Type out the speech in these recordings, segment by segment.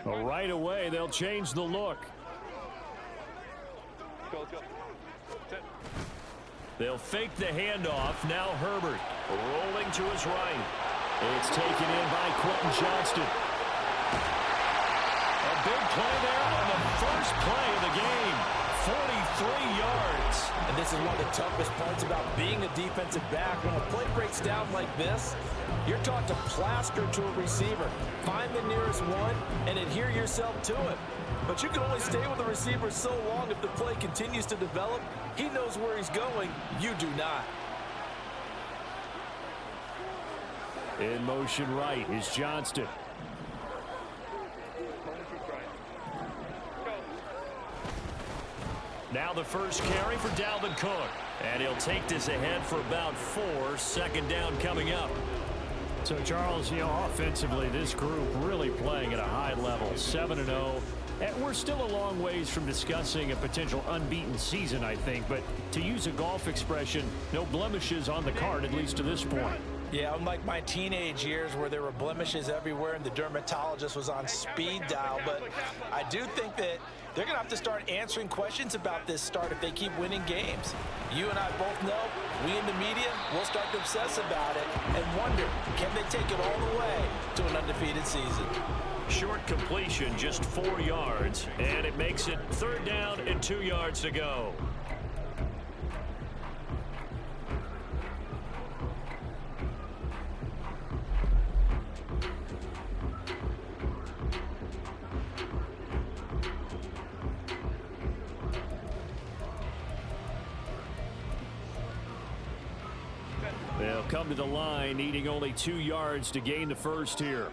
Right away, they'll change the look. They'll fake the handoff. Now Herbert rolling to his right. It's taken in by Quentin Johnston. A big play there on the first play of the game. 43 yards. And this is one of the toughest parts about being a defensive back. When a play breaks down like this, you're taught to plaster to a receiver. Find the nearest one and adhere yourself to it. But you can only stay with the receiver so long if the play continues to develop. He knows where he's going. You do not. In motion right is Johnston. Now the first carry for Dalvin Cook. And he'll take this ahead for about 4. Second down coming up. So, Charles, offensively, this group really playing at a high level. 7-0. And we're still a long ways from discussing a potential unbeaten season, I think. But to use a golf expression, no blemishes on the card, at least to this point. Yeah, unlike my teenage years where there were blemishes everywhere and the dermatologist was on speed dial. But I do think that they're going to have to start answering questions about this start if they keep winning games. You and I both know, we in the media will start to obsess about it and wonder, can they take it all the way to an undefeated season? Short completion, just 4 yards, and it makes it 3rd down and 2 yards to go. They'll come to the line, needing only 2 yards to gain the first here.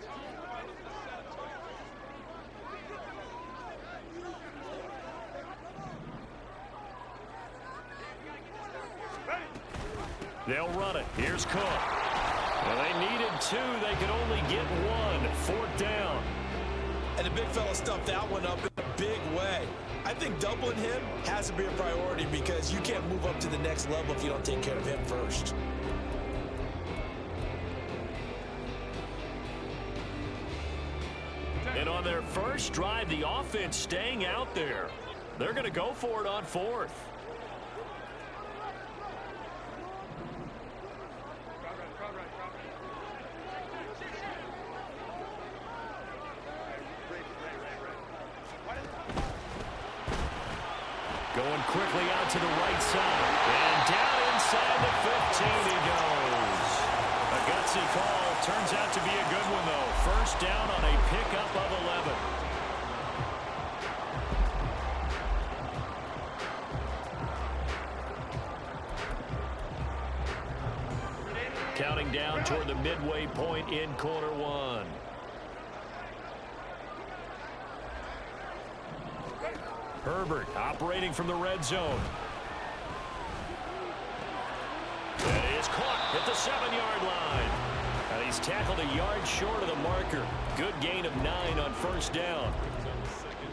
They'll run it. Here's Cook. Well, they needed 2. They could only get 1. 4th down. And the big fella stuffed that one up in a big way. I think doubling him has to be a priority because you can't move up to the next level if you don't take care of him first. And on their first drive, the offense staying out there. They're going to go for it on 4th. Going quickly out to the right side. And down inside the 15 he goes. A gutsy call. Turns out to be a good one, though. First down on a pickup of 11. Counting down toward the midway point in quarter 1. Herbert operating from the red zone. That is caught at the 7-yard line. And he's tackled a yard short of the marker. Good gain of 9 on first down.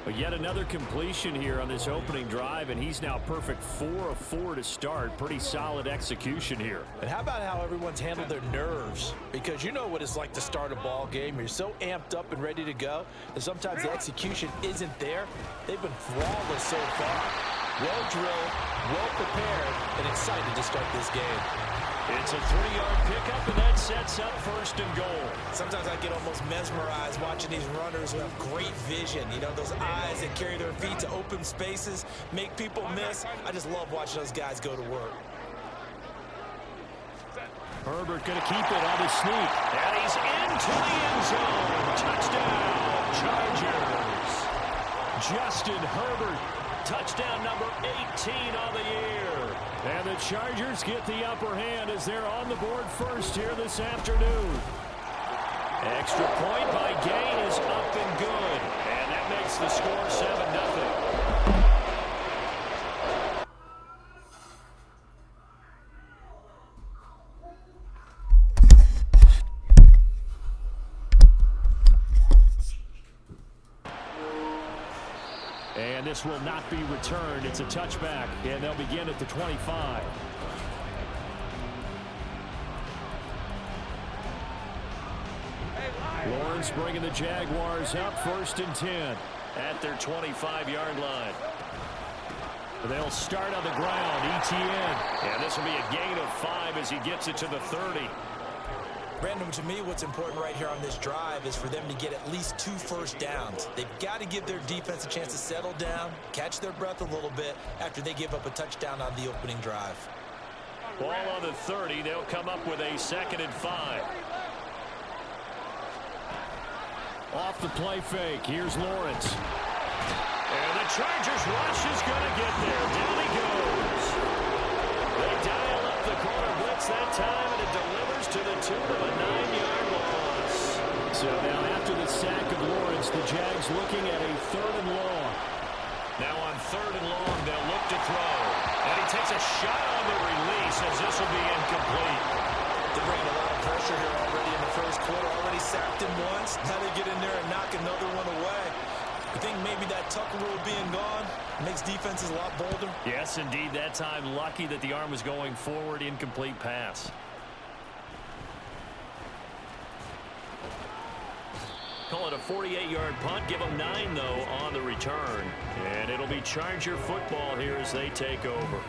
But yet another completion here on this opening drive, and he's now perfect 4 of 4 to start. Pretty solid execution here. And how about how everyone's handled their nerves? Because you know what it's like to start a ball game. You're so amped up and ready to go, and sometimes the execution isn't there. They've been flawless so far. Well drilled, well prepared, and excited to start this game. It's a 3-yard pickup, and that sets up 1st and goal. Sometimes I get almost mesmerized watching these runners who have great vision. You know, those eyes that carry their feet to open spaces, make people miss. I just love watching those guys go to work. Herbert going to keep it on his sneak. And he's into the end zone. Touchdown, Chargers. Justin Herbert. Touchdown number 18 on the year. And the Chargers get the upper hand as they're on the board first here this afternoon. Extra point by Gay is up and good. And that makes the score 7-0. And this will not be returned. It's a touchback, and they'll begin at the 25. Lawrence bringing the Jaguars up 1st and 10 at their 25-yard line. They'll start on the ground. ETN. And this will be a gain of 5 as he gets it to the 30. Brandon, to me, what's important right here on this drive is for them to get at least 2 first downs. They've got to give their defense a chance to settle down, catch their breath a little bit after they give up a touchdown on the opening drive. Ball on the 30. They'll come up with a 2nd and 5. Off the play fake. Here's Lawrence. And the Chargers rush is going to get there. Down he goes. They dial up the corner blitz that time, and it delivers to the tune of a 9-yard loss. So now after the sack of Lawrence, the Jags looking at a 3rd and long. Now on 3rd and long, they'll look to throw. And he takes a shot on the release as this will be incomplete. They're bringing a lot of pressure here already in the first quarter. Already sacked him once. Now they get in there and knock another one away. I think maybe that Tucker rule being gone makes defenses a lot bolder. Yes, indeed. That time, lucky that the arm was going forward. Incomplete pass. Call it a 48-yard punt. Give them 9, though, on the return. And it'll be Charger football here as they take over.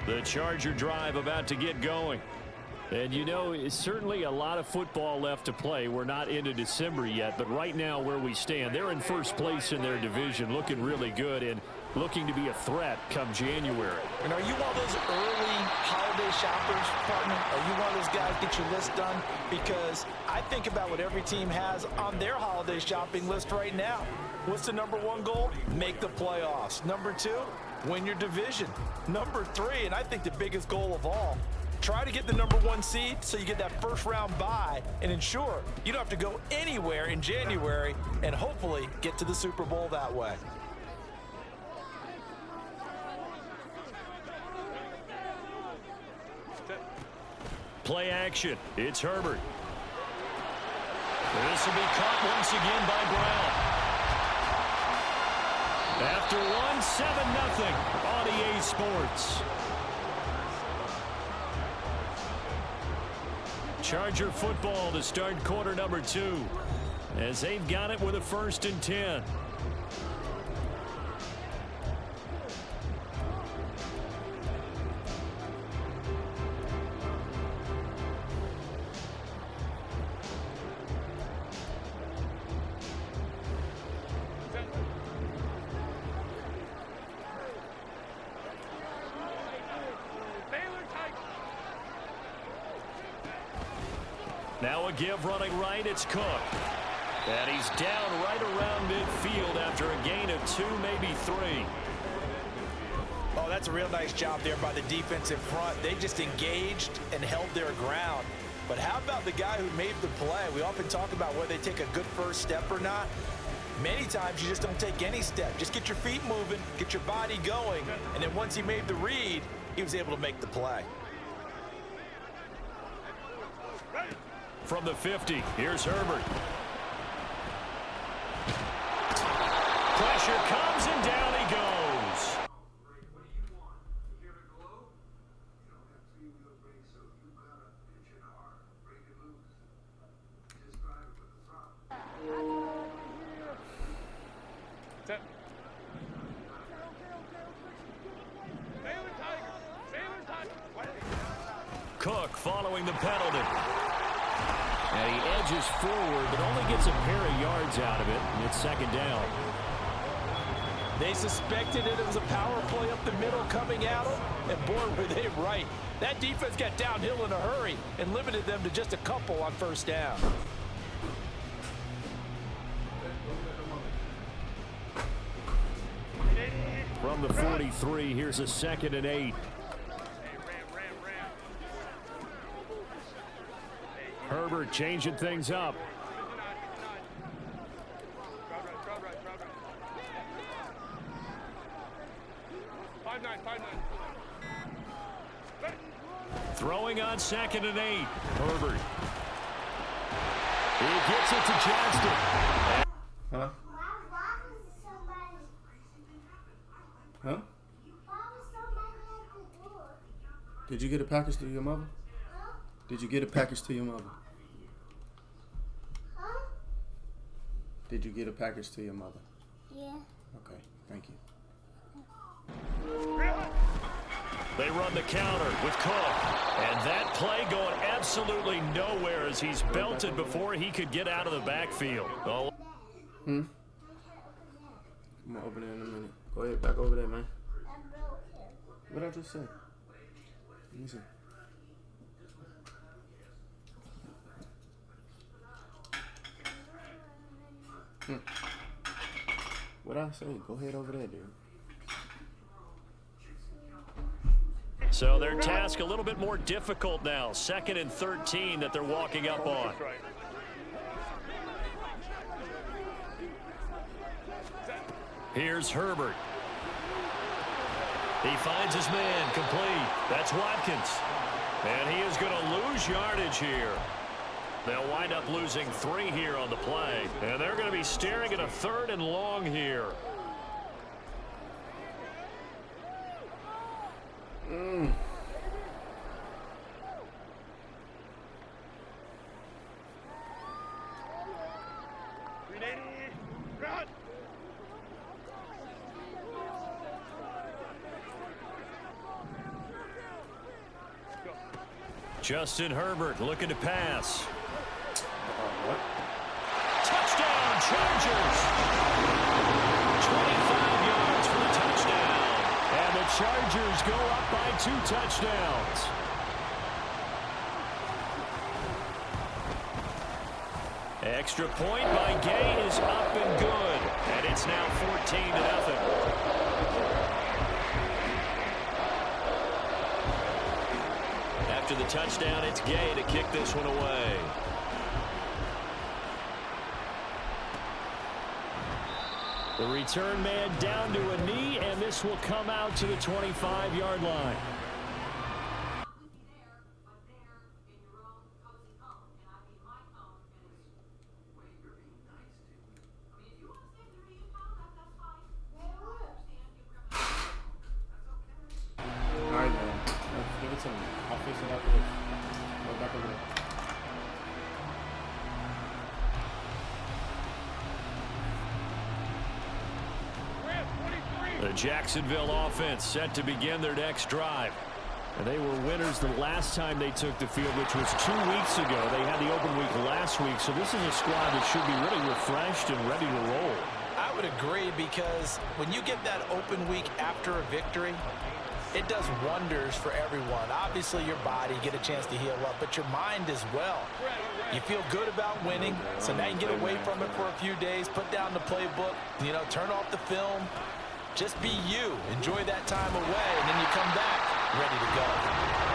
The Charger drive about to get going. And you know, it's certainly a lot of football left to play. We're not into December yet, but right now where we stand, they're in first place in their division, looking really good and looking to be a threat come January. And are you one of those early holiday shoppers, partner? Are you one of those guys get your list done? Because I think about what every team has on their holiday shopping list right now. What's the #1 goal? Make the playoffs. #2, win your division. #3, and I think the biggest goal of all, try to get the #1 seed so you get that first round bye and ensure you don't have to go anywhere in January and hopefully get to the Super Bowl that way. Play action. It's Herbert. This will be caught once again by Brown. After one, 7-0 on EA Sports. Charger football to start quarter #2 as they've got it with a 1st and 10. Now a give running right, it's Cook. And he's down right around midfield after a gain of 2, maybe 3. Oh, that's a real nice job there by the defense in front. They just engaged and held their ground. But how about the guy who made the play? We often talk about whether they take a good first step or not. Many times you just don't take any step. Just get your feet moving, get your body going, and then once he made the read, he was able to make the play. From the 50, here's Herbert. Pressure comes and down he goes. Cook following the penalty. And he edges forward, but only gets a pair of yards out of it, and it's 2nd down. They suspected it was a power play up the middle coming at them, and boy, were they right. That defense got downhill in a hurry and limited them to just a couple on 1st down. From the 43, here's a 2nd and 8. Herbert changing things up. Throwing on 2nd and 8. Herbert. He gets it to Johnston. Huh? Huh? Did you get a package to your mother? Did you get a package to your mother? Did you get a package to your mother? Yeah. Okay, thank you. They run the counter with Cook. And that play going absolutely nowhere as he's belted before he could get out of the backfield. Oh. I'm gonna open it in a minute. Go ahead, back over there, man. What did I just say? Let me see. What did I say? Go ahead over there, dude. So their task a little bit more difficult now. 2nd and 13 that they're walking up on. Here's Herbert. He finds his man complete. That's Watkins. And he is going to lose yardage here. They'll wind up losing 3 here on the play. And they're going to be staring at a 3rd and long here. Justin Herbert looking to pass. What? Touchdown, Chargers! 25 yards for the touchdown. And the Chargers go up by 2 touchdowns. Extra point by Gay is up and good. And it's now 14-0. After the touchdown, it's Gay to kick this one away. The return man down to a knee, and this will come out to the 25-yard line. All right, man. Let's give it to me. I'll fix it after this. Go back over there. The Jacksonville offense set to begin their next drive. And they were winners the last time they took the field, which was 2 weeks ago. They had the open week last week, so this is a squad that should be really refreshed and ready to roll. I would agree, because when you get that open week after a victory, it does wonders for everyone. Obviously, your body, get a chance to heal up, but your mind as well. You feel good about winning, so now you can get away from it for a few days, put down the playbook, turn off the film. Just be you. Enjoy that time away, and then you come back ready to go.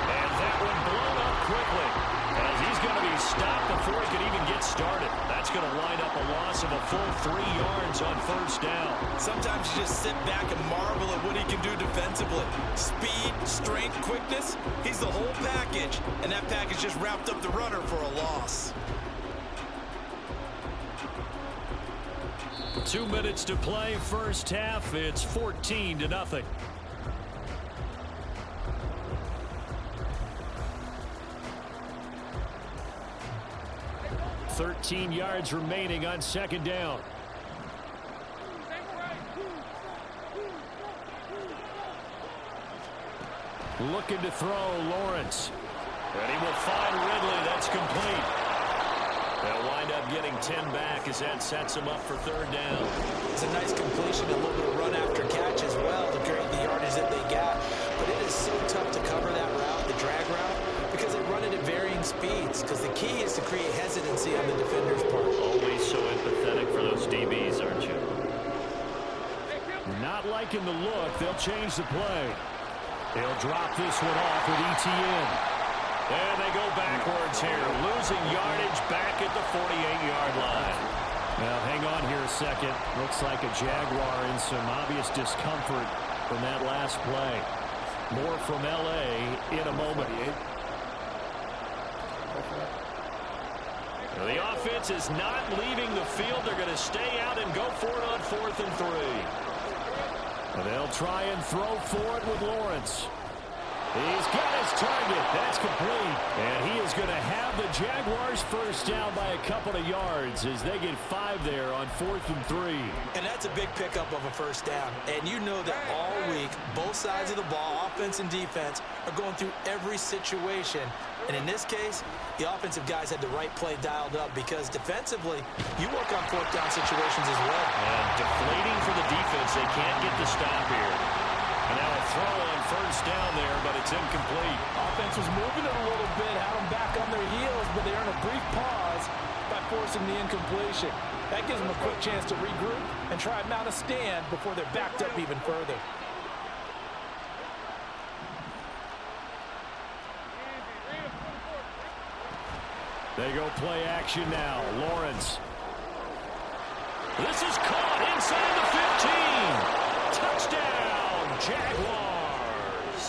And that one blown up quickly, as he's going to be stopped before he can even get started. That's going to wind up a loss of a full 3 yards on first down. Sometimes you just sit back and marvel at what he can do defensively. Speed, strength, quickness, he's the whole package, and that package just wrapped up the runner for a loss. 2 minutes to play, first half. It's 14-0. 13 yards remaining on second down. Looking to throw, Lawrence. And he will find Ridley. That's complete. They'll wind up getting 10 back as that sets him up for third down. It's a nice completion, a little bit of run after catch as well to create the yardage that they got. But it is so tough to cover that route, the drag route, because they run it at varying speeds. Because the key is to create hesitancy on the defender's part. Always so empathetic for those DBs, aren't you? Not liking the look. They'll change the play. They'll drop this one off with ETN. And they go backwards here, losing yardage back at the 48-yard line. Now, hang on here a second. Looks like a Jaguar in some obvious discomfort from that last play. More from L.A. in a moment. Well, the offense is not leaving the field. They're going to stay out and go for it on 4th and 3. And they'll try and throw for it with Lawrence. He's got his target. That's complete. And he is going to have the Jaguars first down by a couple of yards as they get 5 there on 4th and 3. And that's a big pickup of a first down. And you know that all week, both sides of the ball, offense and defense, are going through every situation. And in this case, the offensive guys had the right play dialed up because defensively, you work on 4th down situations as well. And deflating for the defense. They can't get the stop here. And now a throw on first down there, but it's incomplete. Offense was moving it a little bit, had them back on their heels, but they earned a brief pause by forcing the incompletion. That gives them a quick chance to regroup and try and mount a stand before they're backed up even further. They go play action now. Lawrence. This is caught inside the 15. Touchdown, Jaguars.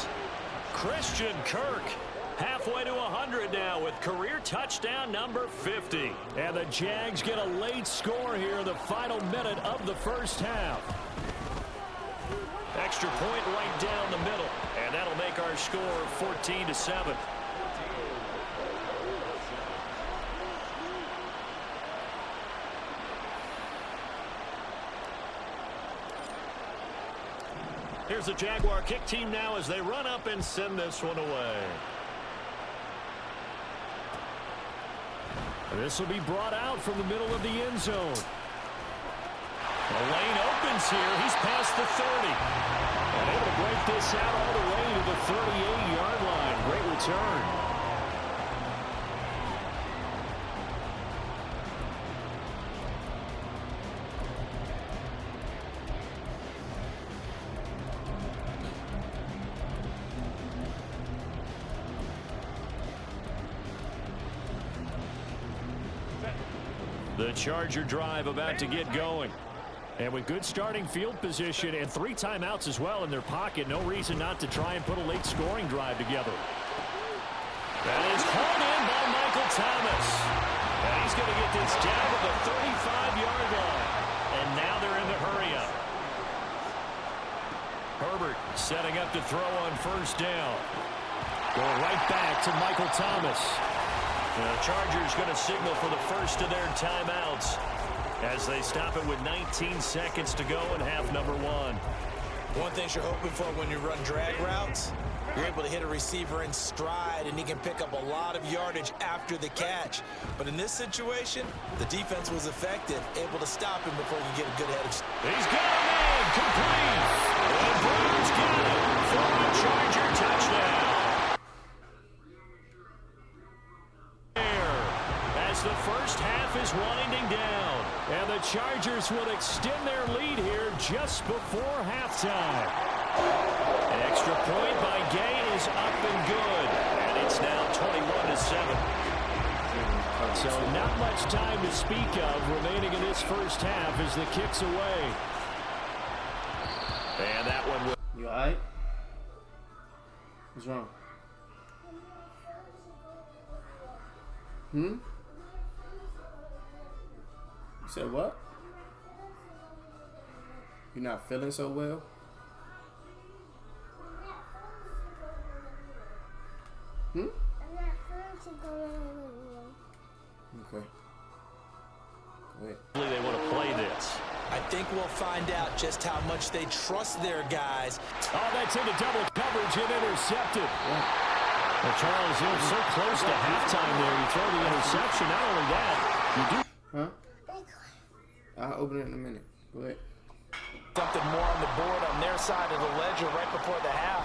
Christian Kirk halfway to 100 now with career touchdown number 50. And the Jags get a late score here in the final minute of the first half. Extra point right down the middle. And that'll make our score 14-7. Here's the Jaguar kick team now as they run up and send this one away. And this will be brought out from the middle of the end zone. The lane opens here. He's past the 30. And able to break this out all the way to the 38-yard line. Great return. The Charger drive about to get going. And with good starting field position and 3 timeouts as well in their pocket, no reason not to try and put a late scoring drive together. That is hauled in by Michael Thomas. And he's going to get this down to the 35-yard line. And now they're in the hurry up. Herbert setting up to throw on first down. Going right back to Michael Thomas. The Chargers going to signal for the first of their timeouts as they stop it with 19 seconds to go in half number 1. One thing you're hoping for when you run drag routes, you're able to hit a receiver in stride, and he can pick up a lot of yardage after the catch. But in this situation, the defense was effective, able to stop him before you get a good head of... He's got a man, complete. And Browns got it for a Charger touchdown. The first half is winding down, and the Chargers will extend their lead here just before halftime. Extra point by Gay is up and good, and it's now 21-7. So not much time to speak of remaining in this first half as the kick's away. And that one will... You all right? What's wrong? You said what? You're not feeling so well? Okay. Wait. They want to play this. I think we'll find out just how much they trust their guys. Oh, that's into double coverage and intercepted. Well, Charles, you're so close to halftime there. You throw the interception. Not only that, you do... Huh? I'll open it in a minute. Go ahead. Something more on the board on their side of the ledger right before the half.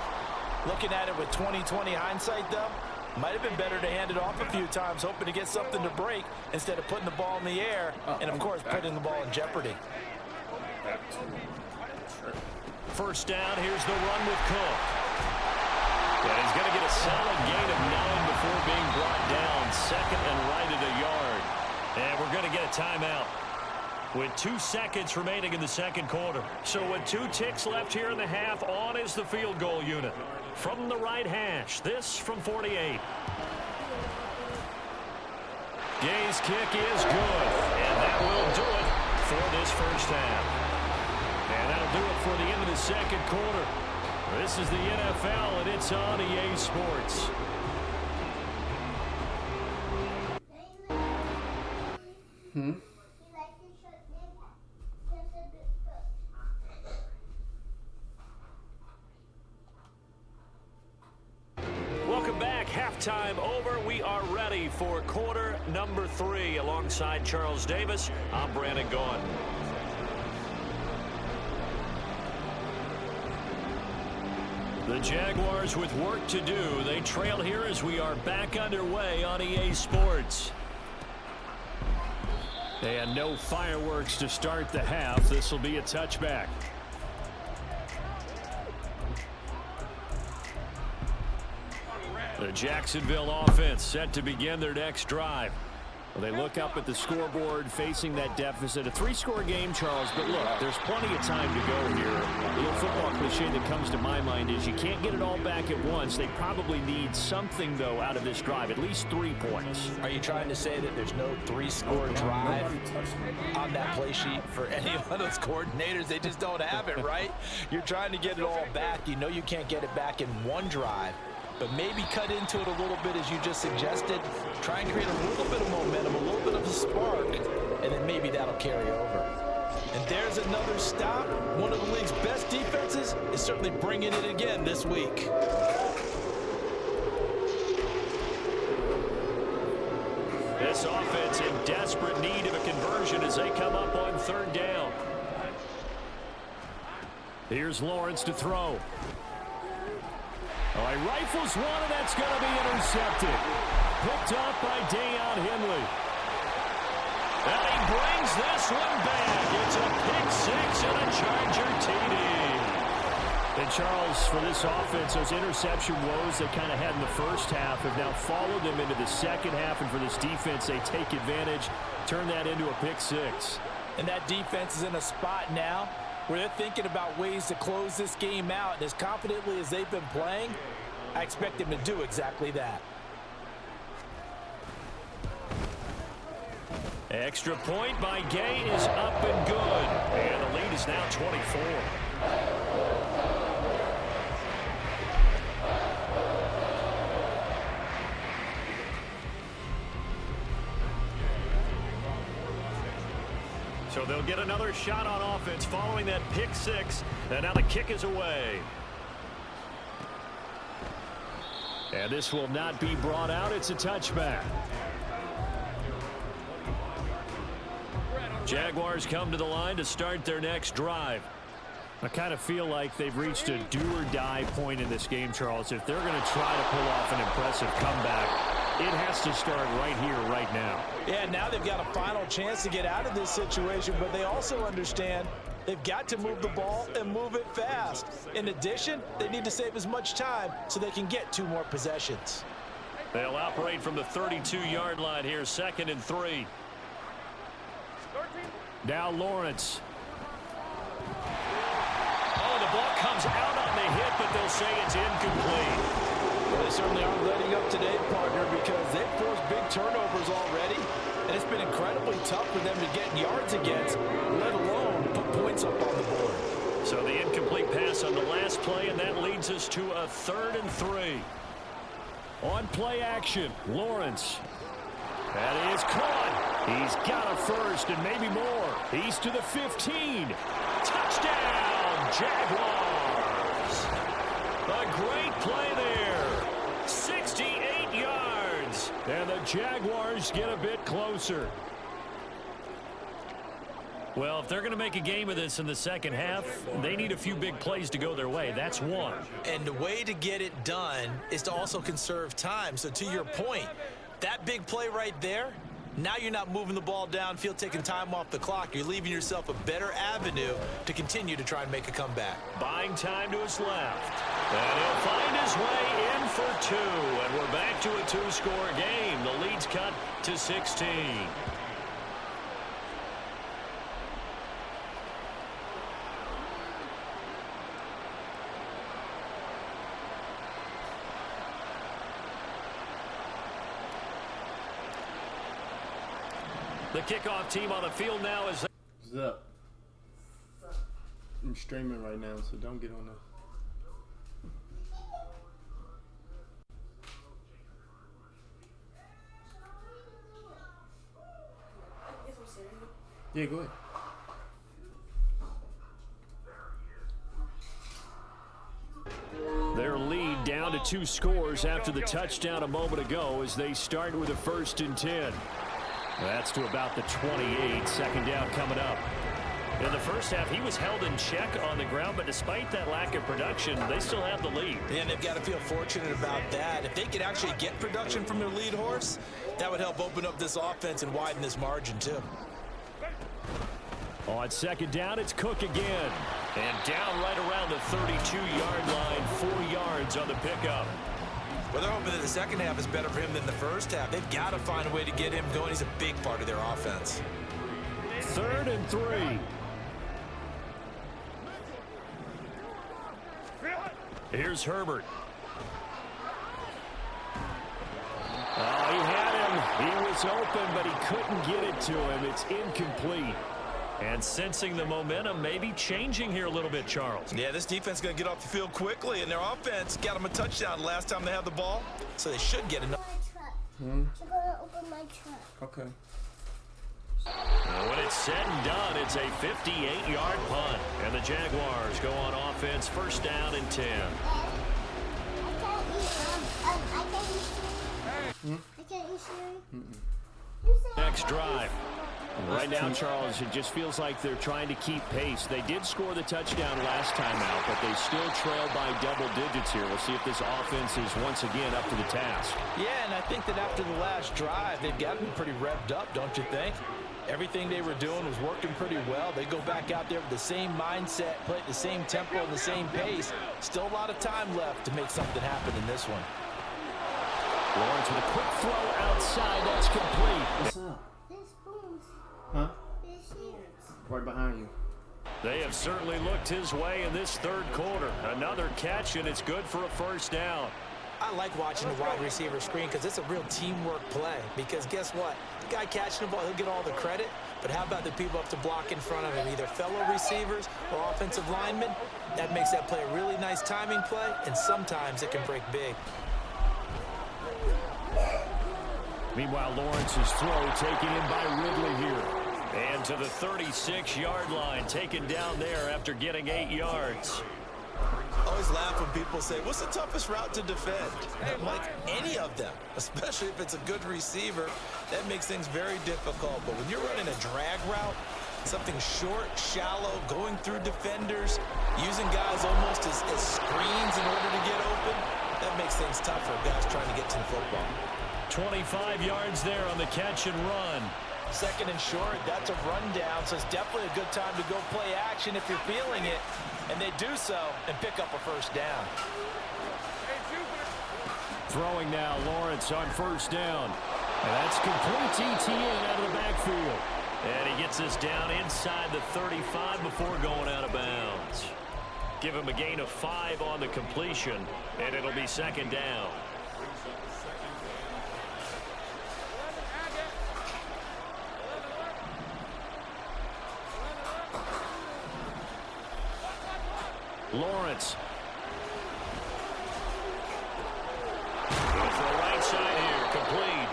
Looking at it with 20/20 hindsight, though, might have been better to hand it off a few times, hoping to get something to break instead of putting the ball in the air and, of course, putting the ball in jeopardy. First down, here's the run with Cook. And he's going to get a solid gain of 9 before being brought down. Second and right at a yard. And we're going to get a timeout with 2 seconds remaining in the second quarter. So with 2 ticks left here in the half, on is the field goal unit. From the right hash, this from 48. Gay's kick is good, and that will do it for this first half. And that'll do it for the end of the second quarter. This is the NFL, and it's on EA Sports. Welcome back. Halftime over. We are ready for quarter number 3. Alongside Charles Davis, I'm Brandon Gaughan. The Jaguars with work to do. They trail here as we are back underway on EA Sports. And no fireworks to start the half. This will be a touchback. The Jacksonville offense set to begin their next drive. Well, they look up at the scoreboard facing that deficit. A 3-score game, Charles, but look, there's plenty of time to go here. The old football cliche that comes to my mind is you can't get it all back at once. They probably need something, though, out of this drive, at least 3 points. Are you trying to say that there's no 3-score drive on that play sheet for any of those coordinators? They just don't have it, right? You're trying to get it all back. You know you can't get it back in one drive. But maybe cut into it a little bit, as you just suggested. Try and create a little bit of momentum, a little bit of a spark, and then maybe that'll carry over. And there's another stop. One of the league's best defenses is certainly bringing it again this week. This offense in desperate need of a conversion as they come up on 3rd down. Here's Lawrence to throw. Oh, he rifles one, and that's going to be intercepted. Picked up by Deion Henley. And he brings this one back. It's a pick 6 and a Charger TD. And Charles, for this offense, those interception woes they kind of had in the first half have now followed them into the second half. And for this defense, they take advantage, turn that into a pick 6. And that defense is in a spot now where they're thinking about ways to close this game out. And as confidently as they've been playing, I expect them to do exactly that. Extra point by Gay is up and good. And the lead is now 24. So they'll get another shot on offense following that pick 6. And now the kick is away. And this will not be brought out. It's a touchback. Jaguars come to the line to start their next drive. I kind of feel like they've reached a do-or-die point in this game, Charles. If they're going to try to pull off an impressive comeback, it has to start right here, right now. Yeah, now they've got a final chance to get out of this situation, but they also understand they've got to move the ball and move it fast. In addition, they need to save as much time so they can get 2 more possessions. They'll operate from the 32-yard line here, 2nd and 3. Now Lawrence. Oh, the ball comes out on the hit, but they'll say it's incomplete. Well, they certainly aren't letting up today, partner, because they've forced big turnovers already, and it's been incredibly tough for them to get yards against, let alone put points up on the board. So the incomplete pass on the last play, and that leads us to a 3rd and 3. On play action, Lawrence. That is caught. He's got a first and maybe more. He's to the 15. Touchdown, Jaguars. A great play there. 68 yards. And the Jaguars get a bit closer. Well, if they're going to make a game of this in the second half, they need a few big plays to go their way. That's one. And the way to get it done is to also conserve time. So to your point, that big play right there, now you're not moving the ball downfield, taking time off the clock. You're leaving yourself a better avenue to continue to try and make a comeback. Buying time to his left. And he'll find his way in for 2. And we're back to a 2-score game. The lead's cut to 16. The kickoff team on the field now is... What's up? I'm streaming right now, so don't get on there. Yeah, go ahead. Their lead down to 2 scores after the touchdown a moment ago as they start with a 1st and 10. That's to about the 28. Second down coming up. In the first half, he was held in check on the ground, but despite that lack of production, they still have the lead. Yeah, and they've got to feel fortunate about that. If they could actually get production from their lead horse, that would help open up this offense and widen this margin, too. On second down, it's Cook again. And down right around the 32-yard line, 4 yards on the pickup. Well, they're hoping that the second half is better for him than the first half. They've got to find a way to get him going. He's a big part of their offense. 3rd and 3. Here's Herbert. Oh, he had him. He was open, but he couldn't get it to him. It's incomplete. And sensing the momentum maybe changing here a little bit, Charles. Yeah, this defense is going to get off the field quickly, and their offense got them a touchdown last time they had the ball, so they should get enough. You're going to open my truck. Okay. When it's said and done, it's a 58-yard punt. And the Jaguars go on offense, 1st down and 10. I can't eat cereal. Next drive. Right now, Charles, it just feels like they're trying to keep pace. They did score the touchdown last time out, but they still trail by double digits here. We'll see if this offense is once again up to the task. Yeah, and I think that after the last drive, they've got to be pretty revved up, don't you think? Everything they were doing was working pretty well. They go back out there with the same mindset, play at the same tempo and the same pace. Still a lot of time left to make something happen in this one. Lawrence with a quick throw outside. That's complete. What's up? There's spoons. Huh? There's here. Right behind you. They have certainly looked his way in this 3rd quarter. Another catch, and it's good for a 1st down. I like watching the wide receiver screen because it's a real teamwork play. Because guess what? The guy catching the ball, he'll get all the credit. But how about the people up to block in front of him, either fellow receivers or offensive linemen? That makes that play a really nice timing play, and sometimes it can break big. Meanwhile, Lawrence's throw taken in by Ridley here. And to the 36-yard line, taken down there after getting 8 yards. I always laugh when people say, what's the toughest route to defend? I'm like, any of them, especially if it's a good receiver. That makes things very difficult. But when you're running a drag route, something short, shallow, going through defenders, using guys almost as screens in order to get open, that makes things tough for guys trying to get to the football. 25 yards there on the catch and run. 2nd and short, that's a rundown, so it's definitely a good time to go play action if you're feeling it. And they do so and pick up a 1st down. Throwing now, Lawrence on 1st down. And that's complete. ETN out of the backfield. And he gets this down inside the 35 before going out of bounds. Give him a gain of 5 on the completion, and it'll be 2nd down. Lawrence. Goes to the right side here, complete.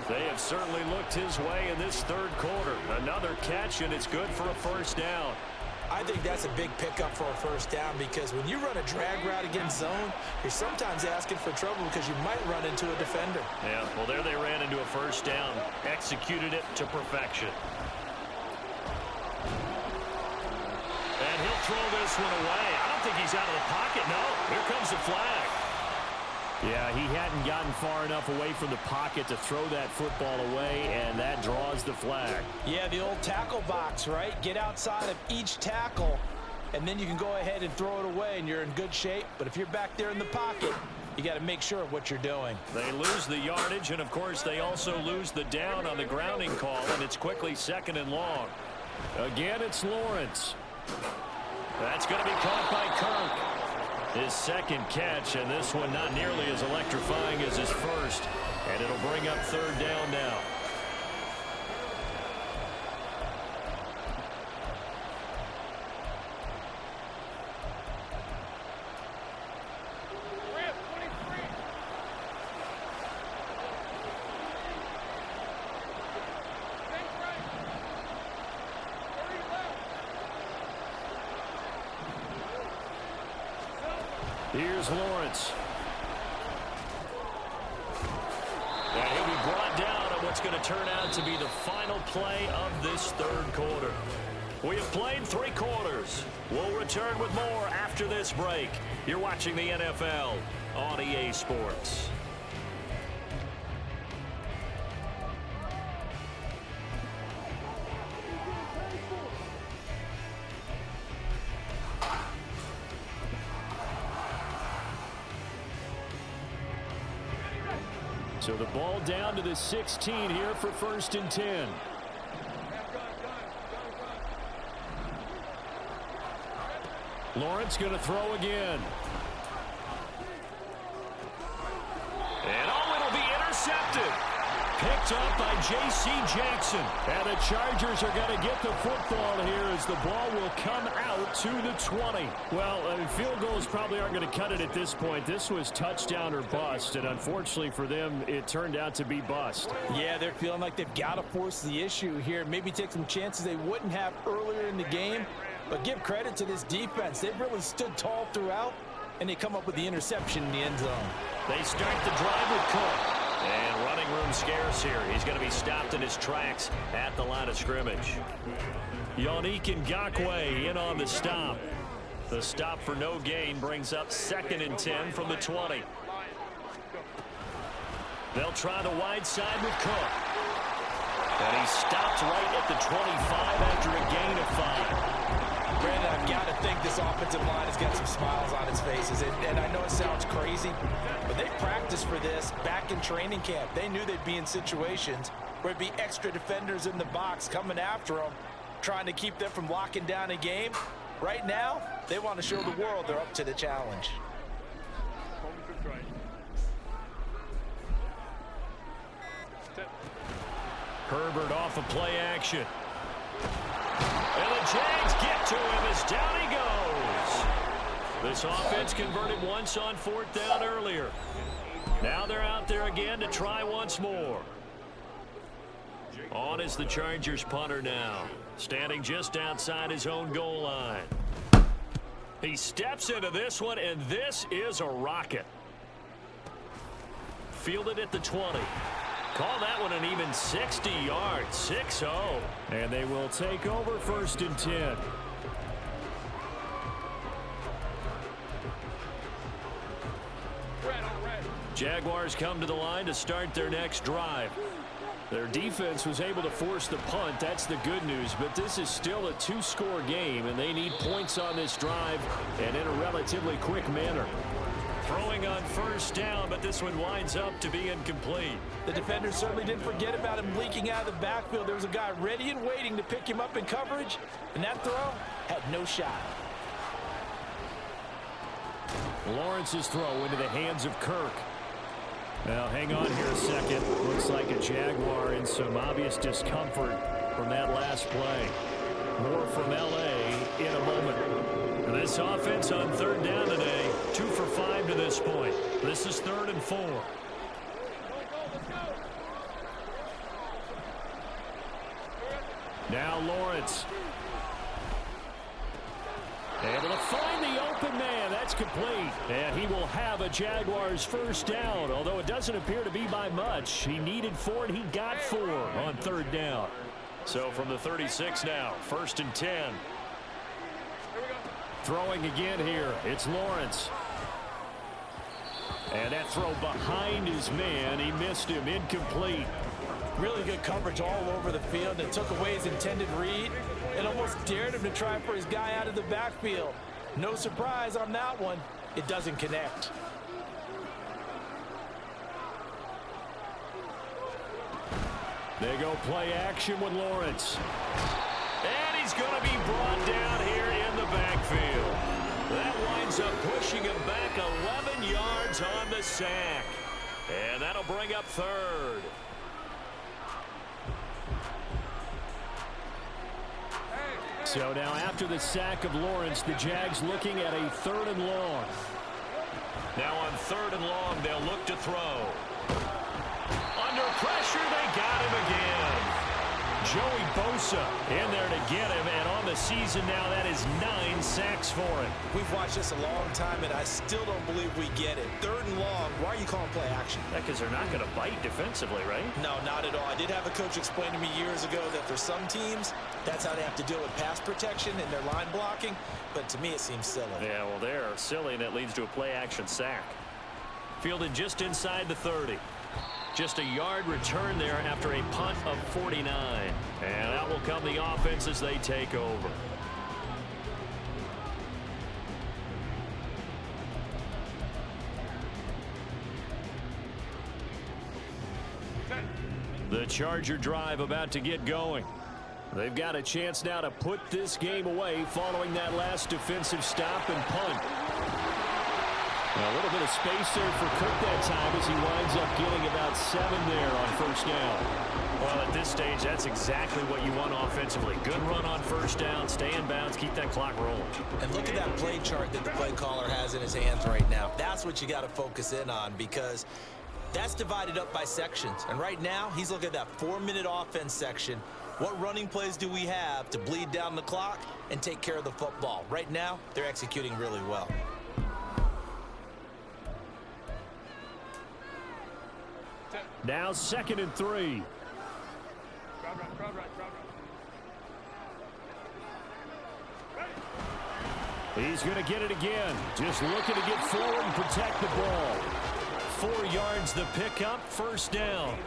They have certainly looked his way in this 3rd quarter. Another catch, and it's good for a 1st down. I think that's a big pickup for a 1st down because when you run a drag route against zone, you're sometimes asking for trouble because you might run into a defender. Yeah, well, there they ran into a 1st down. Executed it to perfection. And he'll throw this one away. I don't think he's out of the pocket. No, here comes the flag. Yeah, he hadn't gotten far enough away from the pocket to throw that football away, and that draws the flag. Yeah, the old tackle box, right? Get outside of each tackle, and then you can go ahead and throw it away, and you're in good shape. But if you're back there in the pocket, you got to make sure of what you're doing. They lose the yardage, and, of course, they also lose the down on the grounding call, and it's quickly 2nd and long. Again, it's Lawrence. That's going to be caught by Kirk. His 2nd catch, and this one not nearly as electrifying as his 1st. And it'll bring up 3rd down now. Here's Lawrence. And he'll be brought down on what's going to turn out to be the final play of this third quarter. We have played 3 quarters. We'll return with more after this break. You're watching the NFL on EA Sports. So the ball down to the 16 here for 1st and 10. Lawrence going to throw again. And it'll be intercepted. Picked up by J.C. Jackson. And the Chargers are going to get the football here as the ball will come out to the 20. Well, field goals probably aren't going to cut it at this point. This was touchdown or bust, and unfortunately for them, it turned out to be bust. Yeah, they're feeling like they've got to force the issue here. Maybe take some chances they wouldn't have earlier in the game. But give credit to this defense. They've really stood tall throughout, and they come up with the interception in the end zone. They start the drive with Cook. And running room scarce here. He's going to be stopped in his tracks at the line of scrimmage. Yannick Ngakoue in on the stop. The stop for no gain brings up 2nd and 10 from the 20. They'll try the wide side with Cook. And he stopped right at the 25 after a gain of 5. Brandon, I've got to think this offensive line has got some smiles on its faces. And I know it sounds crazy, but they practiced for this back in training camp. They knew they'd be in situations where it'd be extra defenders in the box coming after them, trying to keep them from locking down a game. Right now, they want to show the world they're up to the challenge. Herbert off of play action. And the Jags get to him as down he goes. This offense converted once on 4th down earlier. Now they're out there again to try once more. On is the Chargers punter now, standing just outside his own goal line. He steps into this one, and this is a rocket. Fielded at the 20. Call that one an even 60 yards, 6-0. And they will take over 1st and 10. Jaguars come to the line to start their next drive. Their defense was able to force the punt. That's the good news. But this is still a 2-score game, and they need points on this drive and in a relatively quick manner. Throwing on 1st down, but this one winds up to be incomplete. The defenders certainly didn't forget about him leaking out of the backfield. There was a guy ready and waiting to pick him up in coverage, and that throw had no shot. Lawrence's throw into the hands of Kirk. Now, hang on here a second. Looks like a Jaguar in some obvious discomfort from that last play. More from L.A. in a moment. And this offense on 3rd down today, 2 for 5 to this point. This is 3rd and 4. Now Lawrence. Able to find the open man. That's complete. And he will have a Jaguars 1st down, although it doesn't appear to be by much. He needed 4, and he got 4 on 3rd down. So from the 36 now, 1st and 10. Throwing again here, it's Lawrence. And that throw behind his man, he missed him, incomplete. Really good coverage all over the field that took away his intended read and almost dared him to try for his guy out of the backfield. No surprise on that one. It doesn't connect. They go play action with Lawrence. And he's going to be brought down here in the backfield. That winds up pushing him back 11 yards on the sack. And that'll bring up 3rd. So now after the sack of Lawrence, the Jags looking at a 3rd and long. Now on 3rd and long, they'll look to throw. Under pressure, they got him again. Joey Bosa in there to get him, and on the season now, that is 9 sacks for him. We've watched this a long time, and I still don't believe we get it. 3rd and long, why are you calling play action? Because they're not going to bite defensively, right? No, not at all. I did have a coach explain to me years ago that for some teams, that's how they have to deal with pass protection and their line blocking, but to me it seems silly. Yeah, well, they're silly, and it leads to a play-action sack. Fielded just inside the 30. Just a yard return there after a punt of 49. And that will come the offense as they take over. The Charger drive about to get going. They've got a chance now to put this game away following that last defensive stop and punt. A little bit of space there for Cook that time as he winds up getting about 7 there on first down. Well, at this stage, that's exactly what you want offensively. Good run on first down, stay in bounds, keep that clock rolling. And look at that play chart that the play caller has in his hands right now. That's what you got to focus in on, because that's divided up by sections. And right now, he's looking at that 4-minute offense section. What running plays do we have to bleed down the clock and take care of the football? Right now, they're executing really well. Now 2nd and 3. He's going to get it again. Just looking to get forward and protect the ball. 4 yards the pickup, first down.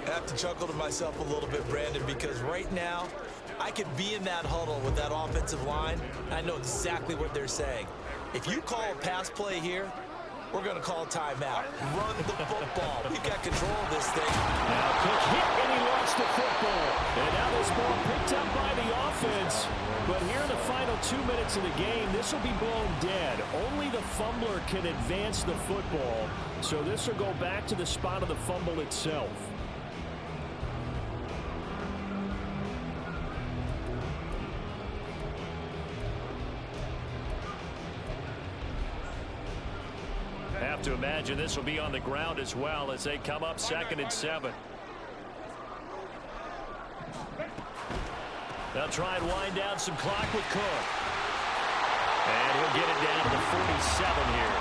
I have to chuckle to myself a little bit, Brandon, because right now I could be in that huddle with that offensive line. I know exactly what they're saying. If you call a pass play here, we're going to call timeout. Run the football. We've got control of this thing. Now Cook hit, and he lost the football. And now this ball picked up by the offense. But here in the final 2 minutes of the game, this will be blown dead. Only the fumbler can advance the football. So this will go back to the spot of the fumble itself. Have to imagine this will be on the ground as well as they come up 2nd and 7. They'll try and wind down some clock with Cook. And he'll get it down to the 47 here.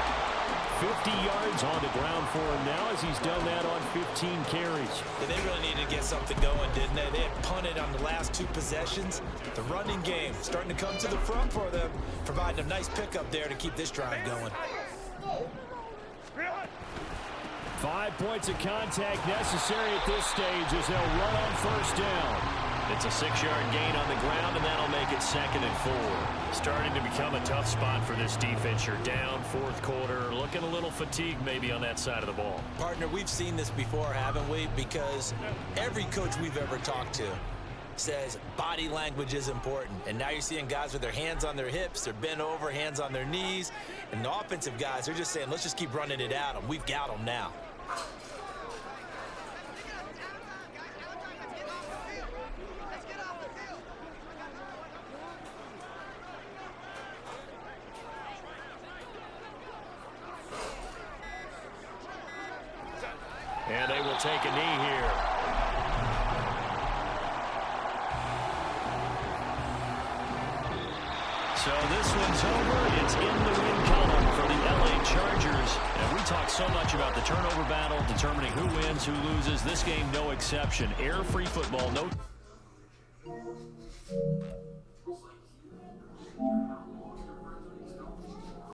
50 yards on the ground for him now as he's done that on 15 carries. They really needed to get something going, didn't they? They had punted on the last 2 possessions. The running game starting to come to the front for them, providing a nice pickup there to keep this drive going. 5 points of contact necessary at this stage as they'll run on first down. It's a 6-yard gain on the ground, and that'll make it 2nd and 4. Starting to become a tough spot for this defense. You're down 4th quarter, looking a little fatigued maybe on that side of the ball. Partner, we've seen this before, haven't we? Because every coach we've ever talked to says body language is important. And now you're seeing guys with their hands on their hips, they're bent over, hands on their knees. And the offensive guys, they're just saying, let's just keep running it at them. We've got them now. And they will take a knee here. So this one's over. It's in the win column for the LA Chargers. And we talk so much about the turnover battle, determining who wins, who loses. This game, no exception. Error-free football, no...